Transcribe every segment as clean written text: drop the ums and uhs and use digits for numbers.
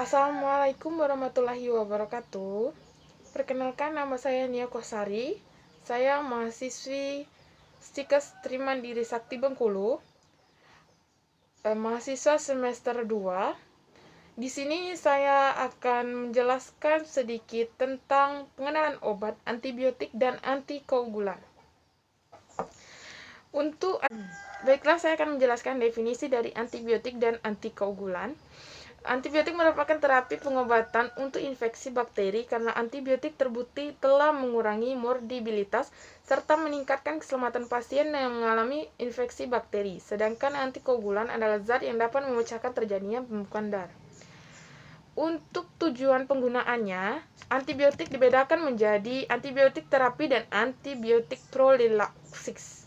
Assalamualaikum warahmatullahi wabarakatuh. Perkenalkan, nama saya Nia Kosari. Saya mahasiswi Stikes Trimandiri Sakti Bengkulu, mahasiswa semester 2. Di sini saya akan menjelaskan sedikit tentang pengenalan obat antibiotik dan antikoagulan. Baiklah, saya akan menjelaskan definisi dari antibiotik dan antikoagulan. Antibiotik merupakan terapi pengobatan untuk infeksi bakteri karena antibiotik terbukti telah mengurangi morbiditas serta meningkatkan keselamatan pasien yang mengalami infeksi bakteri. Sedangkan antikoagulan adalah zat yang dapat memecahkan terjadinya pembekuan darah. Untuk tujuan penggunaannya, antibiotik dibedakan menjadi antibiotik terapi dan antibiotik profilaksis.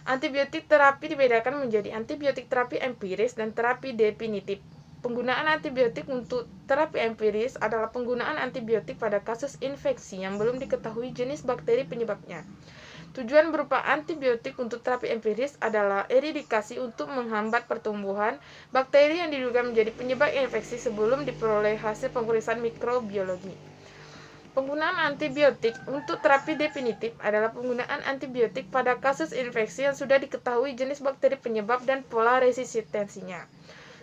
Antibiotik terapi dibedakan menjadi antibiotik terapi empiris dan terapi definitif. Penggunaan antibiotik untuk terapi empiris adalah penggunaan antibiotik pada kasus infeksi yang belum diketahui jenis bakteri penyebabnya. Tujuan berupa antibiotik untuk terapi empiris adalah eradikasi untuk menghambat pertumbuhan bakteri yang diduga menjadi penyebab infeksi sebelum diperoleh hasil pemeriksaan mikrobiologi. Penggunaan antibiotik untuk terapi definitif adalah penggunaan antibiotik pada kasus infeksi yang sudah diketahui jenis bakteri penyebab dan pola resistensinya.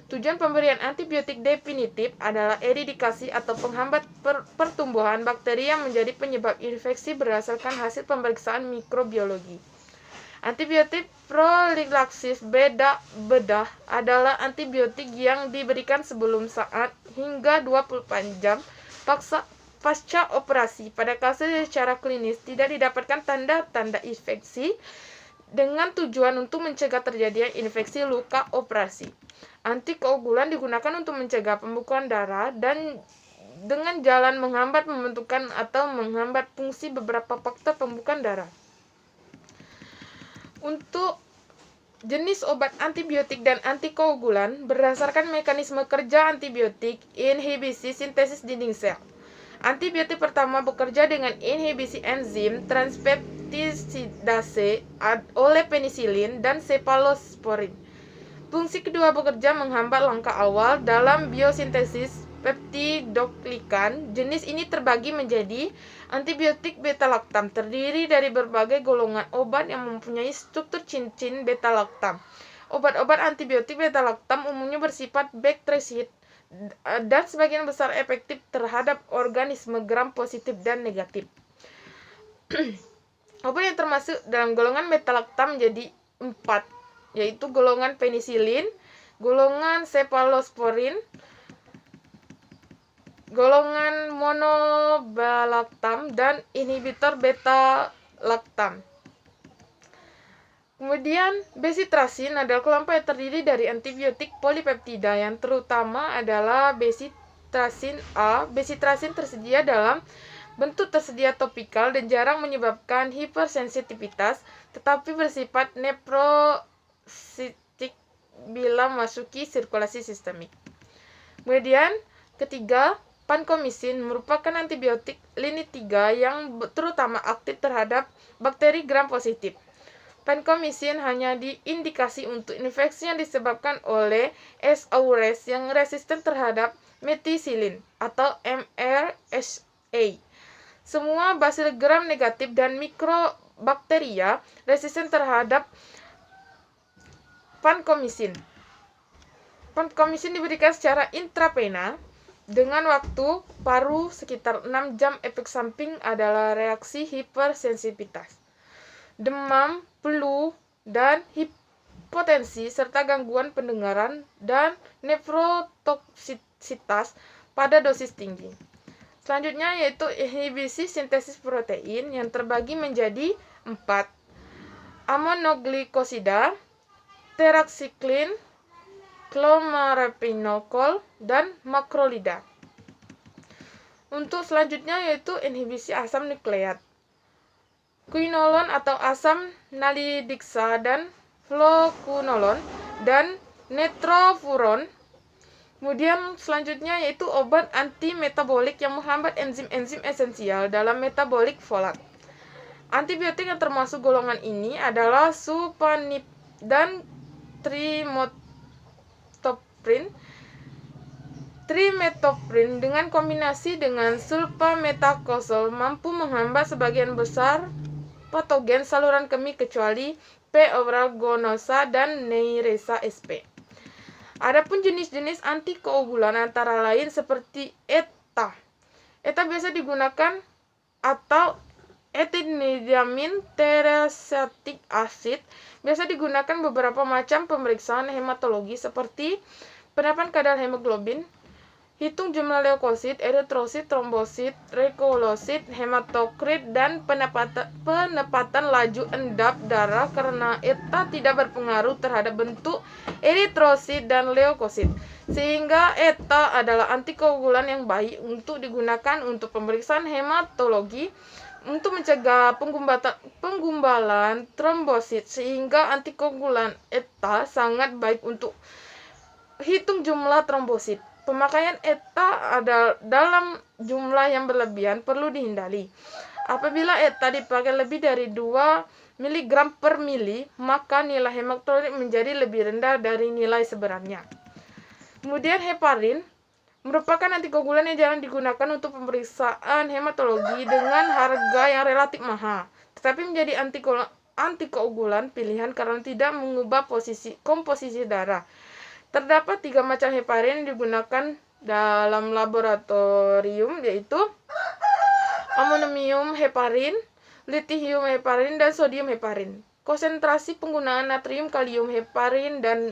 Tujuan pemberian antibiotik definitif adalah eradikasi atau penghambat pertumbuhan bakteri yang menjadi penyebab infeksi berdasarkan hasil pemeriksaan mikrobiologi. Antibiotik profilaksis bedah adalah antibiotik yang diberikan sebelum saat hingga 24 jam pasca operasi pada kasus secara klinis tidak didapatkan tanda-tanda infeksi dengan tujuan untuk mencegah terjadinya infeksi luka operasi. Antikoagulan digunakan untuk mencegah pembekuan darah dan dengan jalan menghambat pembentukan atau menghambat fungsi beberapa faktor pembekuan darah. Untuk jenis obat antibiotik dan antikoagulan berdasarkan mekanisme kerja antibiotik, inhibisi sintesis dinding sel. Antibiotik pertama bekerja dengan inhibisi enzim transpeptidase oleh penisilin dan sefalosporin. Fungsi kedua bekerja menghambat langkah awal dalam biosintesis peptidoglikan. Jenis ini terbagi menjadi antibiotik beta-laktam, terdiri dari berbagai golongan obat yang mempunyai struktur cincin beta-laktam. Obat-obat antibiotik beta-laktam umumnya bersifat bakterisid dan sebagian besar efektif terhadap organisme gram positif dan negatif. Obat yang termasuk dalam golongan beta-laktam menjadi 4, yaitu golongan penisilin, golongan sefalosporin, golongan monobalaktam, dan inhibitor beta-laktam. Kemudian, besitrasin adalah kelompok yang terdiri dari antibiotik polipeptida yang terutama adalah besitrasin A. Besitrasin tersedia dalam bentuk tersedia topikal dan jarang menyebabkan hipersensitivitas, tetapi bersifat nefrositik bila masuki sirkulasi sistemik. Kemudian, ketiga, vankomisin merupakan antibiotik lini 3 yang terutama aktif terhadap bakteri gram positif. Vankomisin hanya diindikasi untuk infeksi yang disebabkan oleh S. aureus yang resisten terhadap metisilin atau MRSA. Semua basil gram negatif dan mikrobakteria resisten terhadap vankomisin. Vankomisin diberikan secara intravena dengan waktu paru sekitar 6 jam. Efek samping adalah reaksi hipersensitivitas, demam, flu, dan hipotensi serta gangguan pendengaran dan nefrotoksisitas pada dosis tinggi. Selanjutnya yaitu inhibisi sintesis protein yang terbagi menjadi 4. Amonoglikosida, teraksiklin, clomarapinol, dan makrolida. Untuk selanjutnya yaitu inhibisi asam nukleat, quinolon atau asam nalidiksa dan fluokunolon dan nitrofuron. Kemudian selanjutnya yaitu obat antimetabolik yang menghambat enzim-enzim esensial dalam metabolik folat. Antibiotik yang termasuk golongan ini adalah supanip dan trimotoprim. Trimetoprim dengan kombinasi dengan sulfametacrosol mampu menghambat sebagian besar patogen saluran kemih kecuali P. aeruginosa dan Neisseria sp. Adapun jenis-jenis antikoagulan antara lain seperti ETA. ETA biasa digunakan atau etidinidamin teresatic acid biasa digunakan beberapa macam pemeriksaan hematologi seperti penerapan kadar hemoglobin, hitung jumlah leukosit, eritrosit, trombosit, reticulosit, hematokrit, dan penempatan laju endap darah karena ETA tidak berpengaruh terhadap bentuk eritrosit dan leukosit. Sehingga ETA adalah antikoagulan yang baik untuk digunakan untuk pemeriksaan hematologi untuk mencegah penggumbalan trombosit. Sehingga antikoagulan ETA sangat baik untuk hitung jumlah trombosit. Pemakaian ETA dalam jumlah yang berlebihan perlu dihindari. Apabila ETA dipakai lebih dari 2 mg per mili, maka nilai hematokrit menjadi lebih rendah dari nilai sebenarnya. Kemudian heparin merupakan antikoagulan yang jarang digunakan untuk pemeriksaan hematologi dengan harga yang relatif mahal, tetapi menjadi antikoagulan pilihan karena tidak mengubah komposisi darah. Terdapat 3 macam heparin yang digunakan dalam laboratorium, yaitu amonium heparin, lithium heparin, dan sodium heparin. Konsentrasi penggunaan natrium kalium heparin dan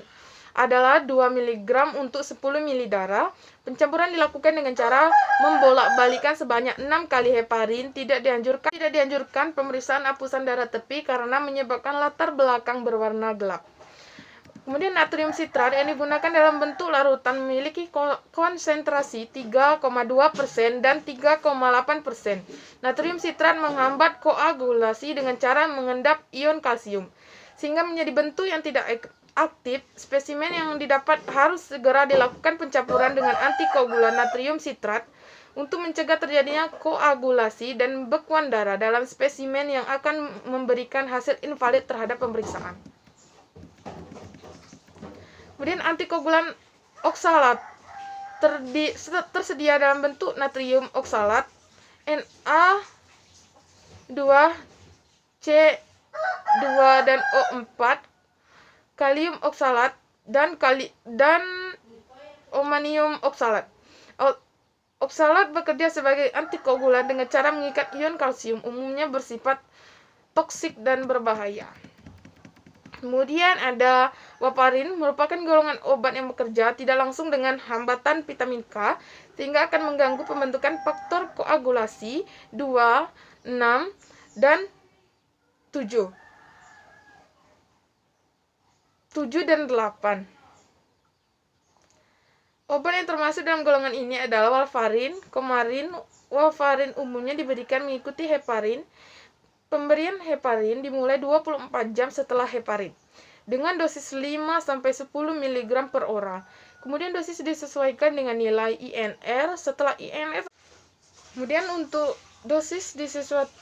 adalah 2 mg untuk 10 ml darah. Pencampuran dilakukan dengan cara membolak-balikan sebanyak 6 kali heparin. Tidak dianjurkan pemeriksaan hapusan darah tepi karena menyebabkan latar belakang berwarna gelap. Kemudian natrium sitrat yang digunakan dalam bentuk larutan memiliki konsentrasi 3,2% dan 3,8%. Natrium sitrat menghambat koagulasi dengan cara mengendap ion kalsium, sehingga menjadi bentuk yang tidak aktif. Spesimen yang didapat harus segera dilakukan pencampuran dengan antikoagulan natrium sitrat untuk mencegah terjadinya koagulasi dan bekuan darah dalam spesimen yang akan memberikan hasil invalid terhadap pemeriksaan. Kemudian antikoagulan oksalat tersedia dalam bentuk natrium oksalat, Na2, C2 dan O4, kalium oksalat dan amonium oksalat. Oksalat bekerja sebagai antikoagulan dengan cara mengikat ion kalsium, umumnya bersifat toksik dan berbahaya. Kemudian ada warfarin, merupakan golongan obat yang bekerja tidak langsung dengan hambatan vitamin K, sehingga akan mengganggu pembentukan faktor koagulasi 2, 6, dan 7. 7 dan 8. Obat yang termasuk dalam golongan ini adalah warfarin, komarin. Warfarin umumnya diberikan mengikuti heparin. Pemberian heparin dimulai 24 jam setelah heparin dengan dosis 5-10 mg per orang. Kemudian dosis disesuaikan dengan nilai INR. Setelah INR, kemudian untuk dosis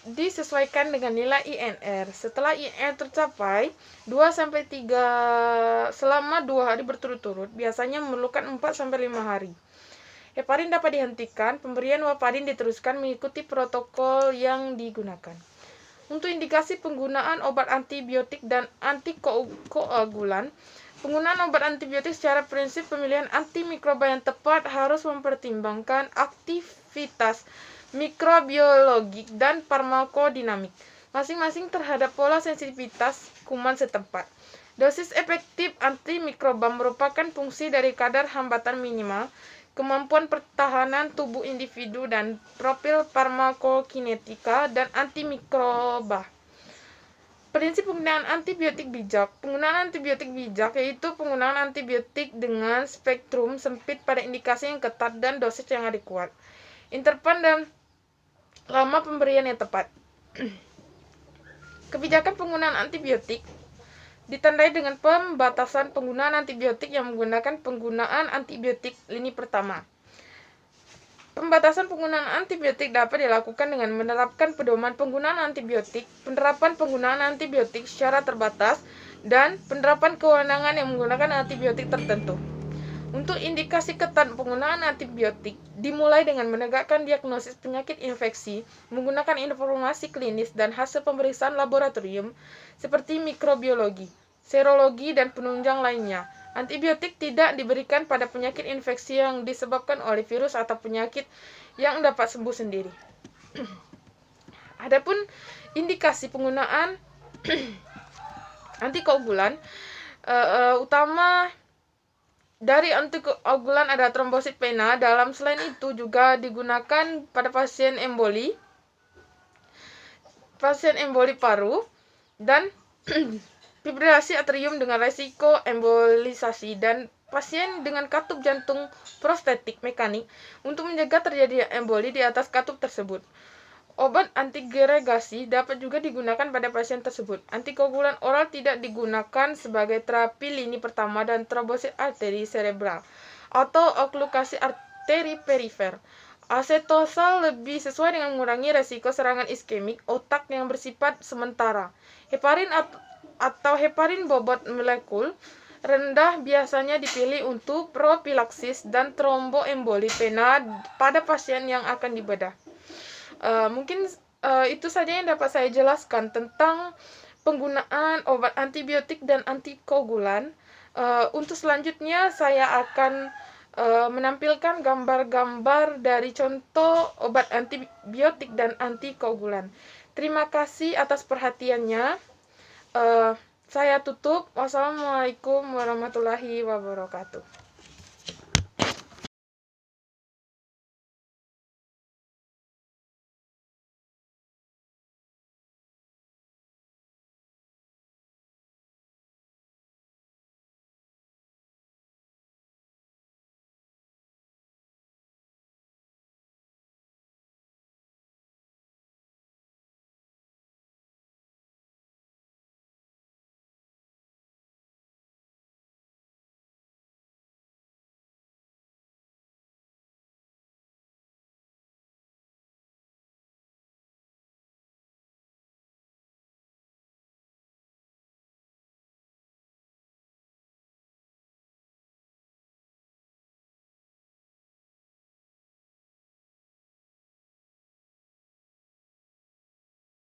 disesuaikan dengan nilai INR. Setelah INR tercapai 2-3 selama 2 hari berturut-turut, biasanya memerlukan 4-5 hari. Heparin dapat dihentikan. Pemberian warfarin diteruskan mengikuti protokol yang digunakan. Untuk indikasi penggunaan obat antibiotik dan antikoagulan, penggunaan obat antibiotik secara prinsip pemilihan antimikroba yang tepat harus mempertimbangkan aktivitas mikrobiologik dan farmakodinamik masing-masing terhadap pola sensitivitas kuman setempat. Dosis efektif antimikroba merupakan fungsi dari kadar hambatan minimal, kemampuan pertahanan tubuh individu, dan profil farmakokinetika dan antimikroba. Prinsip penggunaan antibiotik bijak. Penggunaan antibiotik bijak yaitu penggunaan antibiotik dengan spektrum sempit pada indikasi yang ketat dan dosis yang adekuat. Interval dan lama pemberian yang tepat. Kebijakan penggunaan antibiotik ditandai dengan pembatasan penggunaan antibiotik yang menggunakan penggunaan antibiotik lini pertama. Pembatasan penggunaan antibiotik dapat dilakukan dengan menerapkan pedoman penggunaan antibiotik, penerapan penggunaan antibiotik secara terbatas, dan penerapan kewenangan yang menggunakan antibiotik tertentu. Untuk indikasi ketat penggunaan antibiotik, dimulai dengan menegakkan diagnosis penyakit infeksi, menggunakan informasi klinis dan hasil pemeriksaan laboratorium seperti mikrobiologi, serologi, dan penunjang lainnya. Antibiotik tidak diberikan pada penyakit infeksi yang disebabkan oleh virus atau penyakit yang dapat sembuh sendiri. Adapun indikasi penggunaan antikoagulan utama dari antikoagulan ada trombosit vena. Selain itu juga digunakan pada pasien emboli paru, dan fibrilasi atrium dengan resiko embolisasi, dan pasien dengan katup jantung prostetik mekanik untuk mencegah terjadi emboli di atas katup tersebut. Obat antigregasi dapat juga digunakan pada pasien tersebut. Antikoagulan oral tidak digunakan sebagai terapi lini pertama dan trombosit arteri cerebral atau oklukasi arteri perifer. Acetosal lebih sesuai dengan mengurangi resiko serangan iskemik otak yang bersifat sementara. Heparin atau heparin bobot molekul rendah biasanya dipilih untuk propilaksis dan tromboemboli vena pada pasien yang akan dibedah. Mungkin itu saja yang dapat saya jelaskan tentang penggunaan obat antibiotik dan antikoagulan. Untuk selanjutnya saya akan menampilkan gambar-gambar dari contoh obat antibiotik dan antikoagulan. Terima kasih atas perhatiannya. Saya tutup. Wassalamualaikum warahmatullahi wabarakatuh.